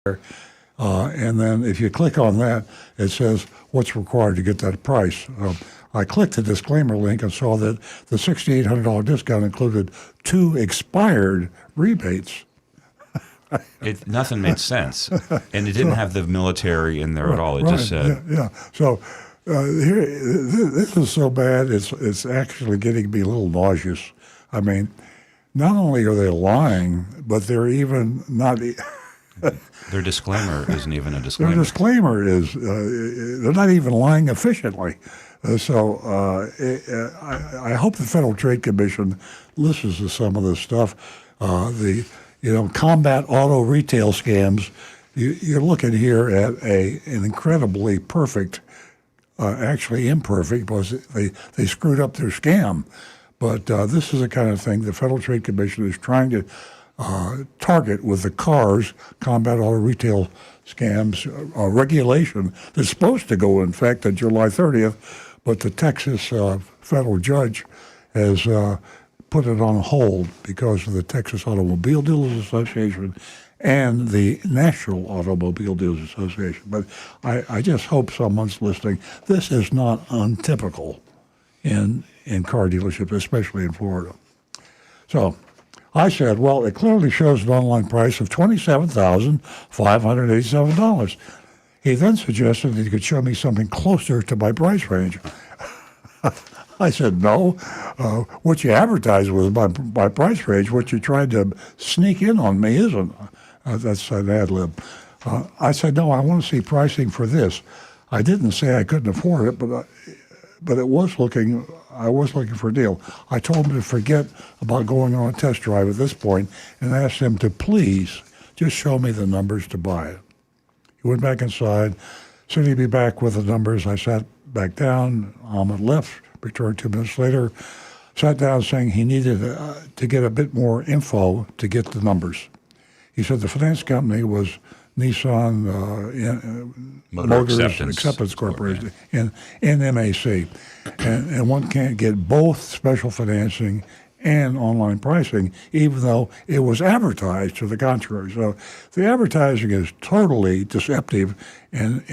And then if you click on that, it says what's required to get that price. I clicked the disclaimer link and saw that the $6,800 discount included 2 expired rebates. Nothing made sense, and it didn't have the military in there at all. It Right, just said, yeah. So here, this is so bad. It's actually getting me a little nauseous. I mean, not only are they lying, but they're even not. their disclaimer isn't even a disclaimer. Their disclaimer is they're not even lying efficiently. I hope the Federal Trade Commission listens to some of this stuff. Combat auto retail scams. You're looking here at an incredibly perfect, actually imperfect, because they screwed up their scam. But this is the kind of thing the Federal Trade Commission is trying to target with the CARS, Combat Auto Retail Scams regulation that's supposed to go in effect on July 30th, but the Texas federal judge has put it on hold because of the Texas Automobile Dealers Association and the National Automobile Dealers Association. But I just hope someone's listening. This is not untypical in car dealerships, especially in Florida. So I said, well, it clearly shows an online price of $27,587. He then suggested that he could show me something closer to my price range. I said, no. What you advertised was my price range. What you tried to sneak in on me isn't. That's an ad lib. I said, no, I want to see pricing for this. I didn't say I couldn't afford it, but I was looking for a deal. I told him to forget about going on a test drive at this point and asked him to please just show me the numbers to buy it. He went back inside, said he'd be back with the numbers. I sat back down. Ahmed left, returned 2 minutes later, sat down saying he needed to get a bit more info to get the numbers. He said the finance company was Nissan Motors Acceptance Corporation, NMAC. And one can't get both special financing and online pricing, even though it was advertised to the contrary. So the advertising is totally deceptive and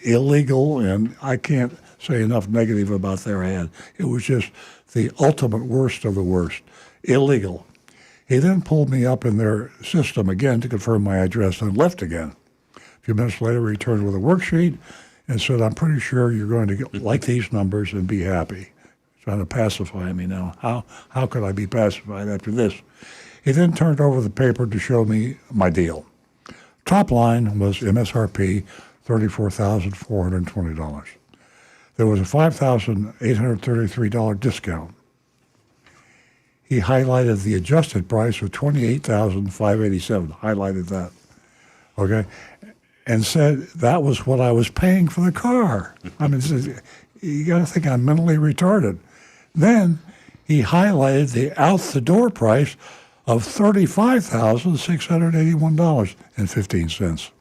illegal, and I can't say enough negative about their ad. It was just the ultimate worst of the worst. Illegal. He then pulled me up in their system again to confirm my address and left again. A few minutes later, he returned with a worksheet and said, I'm pretty sure you're going to like these numbers and be happy. Trying to pacify me now. How could I be pacified after this? He then turned over the paper to show me my deal. Top line was MSRP, $34,420. There was a $5,833 discount. He highlighted the adjusted price of $28,587, highlighted that, okay, and said that was what I was paying for the car. I mean, you got to think I'm mentally retarded. Then he highlighted the out-the-door price of $35,681.15.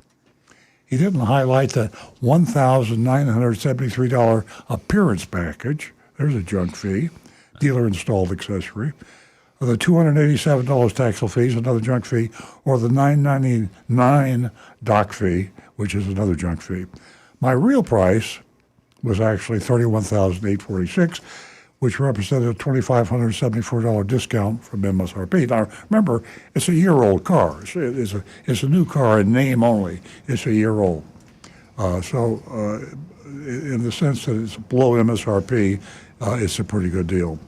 He didn't highlight the $1,973 appearance package. There's a junk fee. Dealer-installed accessory, the $287 taxable fees, another junk fee, or the $999 dock fee, which is another junk fee. My real price was actually $31,846, which represented a $2,574 discount from MSRP. Now, remember, it's a year-old car. It's a new car in name only. It's a year old. In the sense that it's below MSRP, it's a pretty good deal.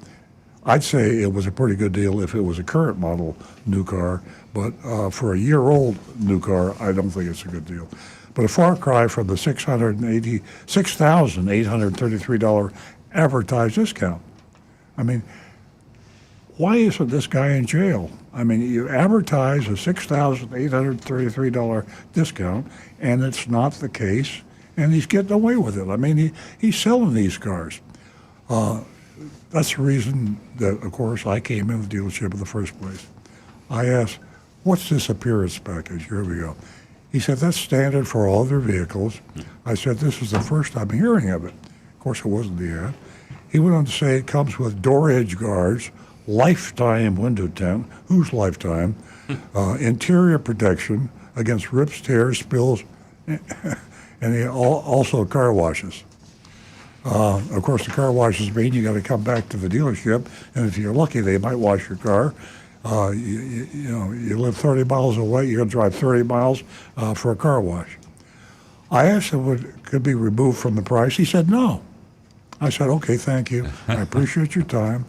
I'd say it was a pretty good deal if it was a current model new car, but for a year-old new car, I don't think it's a good deal. But a far cry from the $6,833 advertised discount. I mean, why isn't this guy in jail? I mean, you advertise a $6,833 discount, and it's not the case, and he's getting away with it. I mean, he's selling these cars. That's the reason that, of course, I came in the dealership in the first place. I asked, what's this appearance package? Here we go. He said, that's standard for all their vehicles. I said, this is the first I'm hearing of it. Of course, it wasn't the ad. He went on to say it comes with door edge guards, lifetime window tint. Whose lifetime? Interior protection, against rips, tears, spills, and he also car washes. Of course, the car washes mean you got to come back to the dealership, and if you're lucky, they might wash your car. You live 30 miles away, you're going to drive 30 miles for a car wash. I asked him what could be removed from the price. He said no. I said, okay, thank you. I appreciate your time.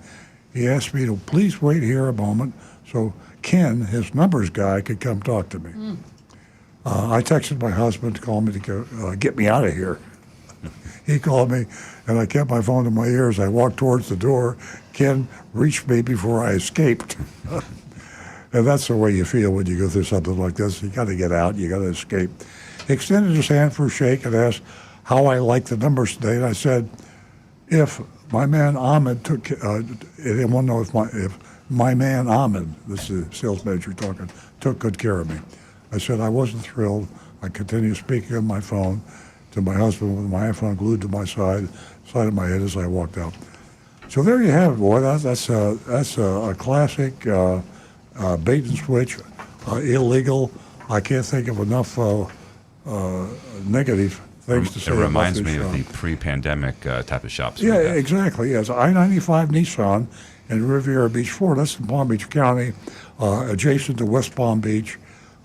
He asked me to please wait here a moment so Ken, his numbers guy, could come talk to me. I texted my husband to call me to get me out of here. He called me, and I kept my phone in my ears. I walked towards the door. Ken reached me before I escaped. And that's the way you feel when you go through something like this. You got to get out. You got to escape. He extended his hand for a shake and asked how I liked the numbers today. And I said, if my man Ahmed took, he didn't want to know if my man Ahmed, this is the sales manager talking, took good care of me. I said I wasn't thrilled. I continued speaking on my phone to my husband with my iPhone glued to my side of my head as I walked out. So there you have it, boy. That's a classic bait and switch, illegal. I can't think of enough negative things to say. It reminds about me this of the pre-pandemic type of shops. Yeah, exactly. Yes, I-95 Nissan in Riviera Beach, Florida. That's in Palm Beach County, adjacent to West Palm Beach,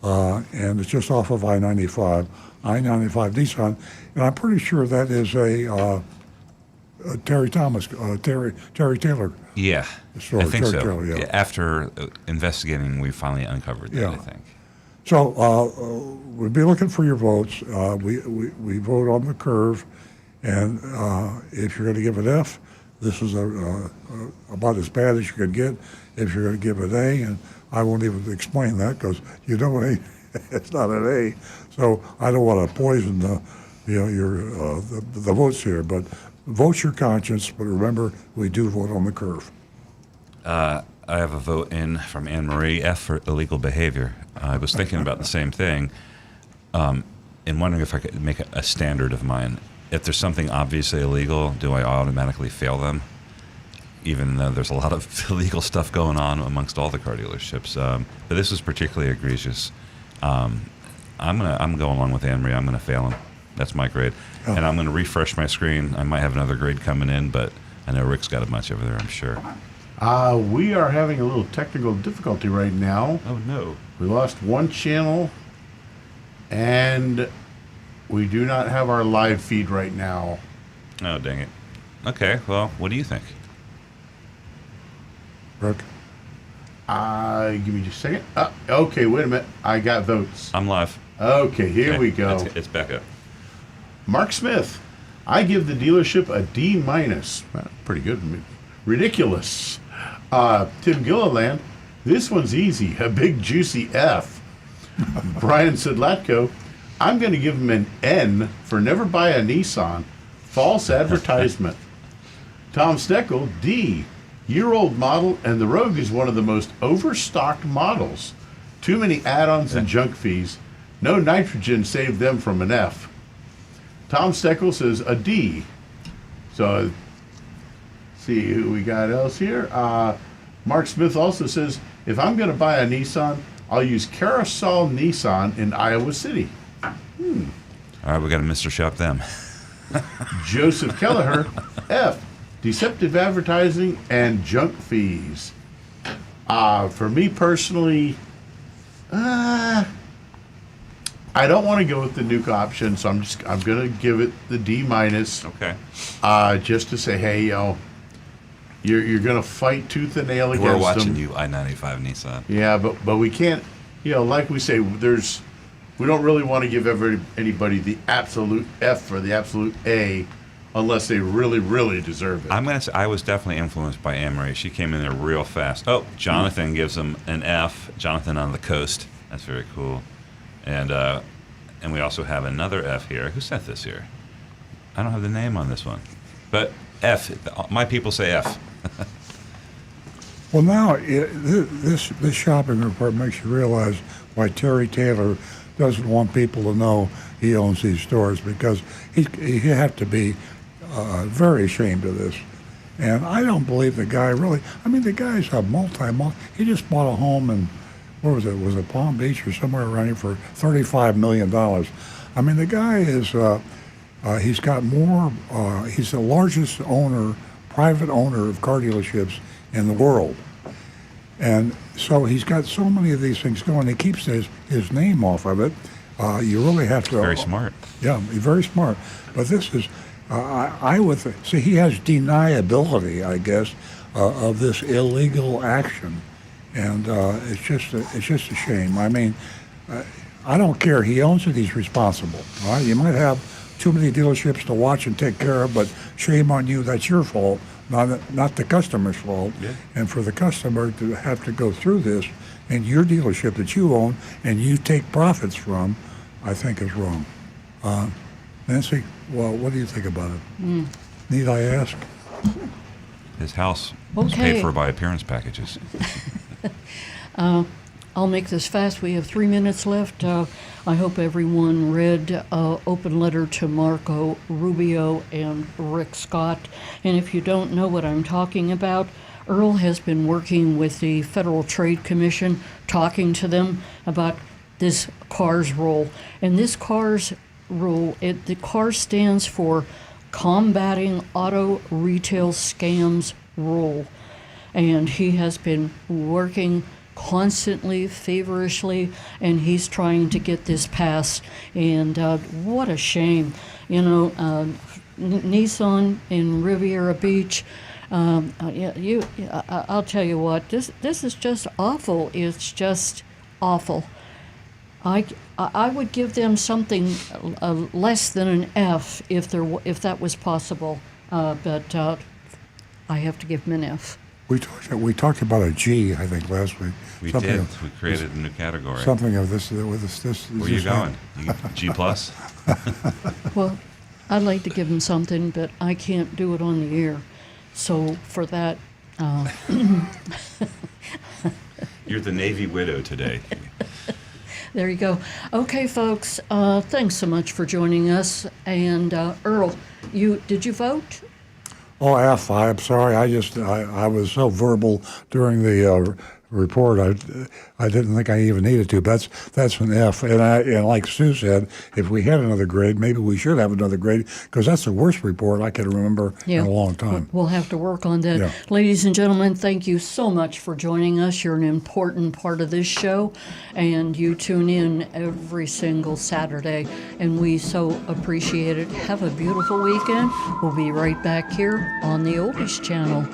and it's just off of I-95. I-95 Nissan, and I'm pretty sure that is a Terry Taylor. Yeah, Story. I think Terry so. Taylor, yeah. After investigating, we finally uncovered that, I think. So we'll be looking for your votes. We vote on the curve, and if you're going to give an F, this is about as bad as you can get. If you're going to give an A, and I won't even explain that because you know it's not an A. So I don't want to poison the votes here. But vote your conscience. But remember, we do vote on the curve. I have a vote in from Anne Marie, F for illegal behavior. I was thinking about the same thing, and wondering if I could make a standard of mine. If there's something obviously illegal, do I automatically fail them? Even though there's a lot of illegal stuff going on amongst all the car dealerships. But this is particularly egregious. I'm going along with Anne Marie. I'm going to fail him. That's my grade. Oh. And I'm going to refresh my screen. I might have another grade coming in, but I know Rick's got a bunch over there, I'm sure. We are having a little technical difficulty right now. Oh, no. We lost one channel, and we do not have our live feed right now. Oh, dang it. Okay, well, what do you think? Rick? Give me just a second. Okay, wait a minute. I got votes. I'm live. Okay, here we go. It's back up. Mark Smith. I give the dealership a D-. Pretty good. Ridiculous. Tim Gilliland. This one's easy. A big juicy F. Brian Sidlatko. I'm going to give him an N for never buy a Nissan. False advertisement. Tom Steckel. D. Year-old model, and the Rogue is one of the most overstocked models. Too many add-ons and junk fees. No nitrogen saved them from an F. Tom Steckel says a D. So, see who we got else here. Mark Smith also says, if I'm going to buy a Nissan, I'll use Carousel Nissan in Iowa City. All right, we got to Mr. Shop them. Joseph Kelleher, F. Deceptive advertising and junk fees. For me personally, I don't want to go with the nuke option, so I'm gonna give it the D-. Okay. Just to say, hey, you're gonna fight tooth and nail against We're watching them. you, I-95 Nissan. Yeah, but we can't. Like we say, we don't really want to give anybody the absolute F or the absolute A. Unless they really, really deserve it. I'm going to say I was definitely influenced by Anne-Marie. She came in there real fast. Oh, Jonathan gives him an F. Jonathan on the coast. That's very cool. And we also have another F here. Who sent this here? I don't have the name on this one. But F. My people say F. Well, now this shopping report makes you realize why Terry Taylor doesn't want people to know he owns these stores, because he have to be very ashamed of this. And I don't believe the guy really. I mean, the guy's a he just bought a home in what was it? Was it Palm Beach or somewhere around here for $35 million? I mean, the guy is, he's got more, he's the largest owner, private owner of car dealerships in the world. And so he's got so many of these things going. He keeps his name off of it. You really have to. Very smart. Yeah, very smart. But this is, I would see he has deniability, I guess, of this illegal action, and it's just a shame. I mean, I don't care. He owns it. He's responsible. All right? You might have too many dealerships to watch and take care of, but shame on you. That's your fault, not the customer's fault. Yeah. And for the customer to have to go through this in your dealership that you own and you take profits from, I think is wrong. Nancy, well, what do you think about it? Need I ask? His house was Okay. paid for by appearance packages. I'll make this fast. We have 3 minutes left. I hope everyone read Open Letter to Marco Rubio and Rick Scott. And if you don't know what I'm talking about, Earl has been working with the Federal Trade Commission, talking to them about this CARS rule. And this CARS rule, the CARS stands for Combating Auto Retail Scams Rule. And he has been working constantly, feverishly, and he's trying to get this passed. And what a shame. You know, Nissan in Riviera Beach, I'll tell you what, this is just awful. It's just awful. I would give them something less than an F if that was possible, but I have to give them an F. We talked about a G, I think, last week. We Something did. of- We created a new category. Something of this with this. Where are you going? G plus? Well, I'd like to give them something, but I can't do it on the air. So for that, You're the Navy widow today. there you go. Okay, folks, thanks so much for joining us. And Earl, did you vote? Oh, F. I'm sorry. I was so verbal during the report. I didn't think I even needed to. But that's an F. And like Sue said, if we had another grade, maybe we should have another grade because that's the worst report I can remember in a long time. We'll have to work on that. Yeah. Ladies and gentlemen, thank you so much for joining us. You're an important part of this show, and you tune in every single Saturday, and we so appreciate it. Have a beautiful weekend. We'll be right back here on the Oldies Channel.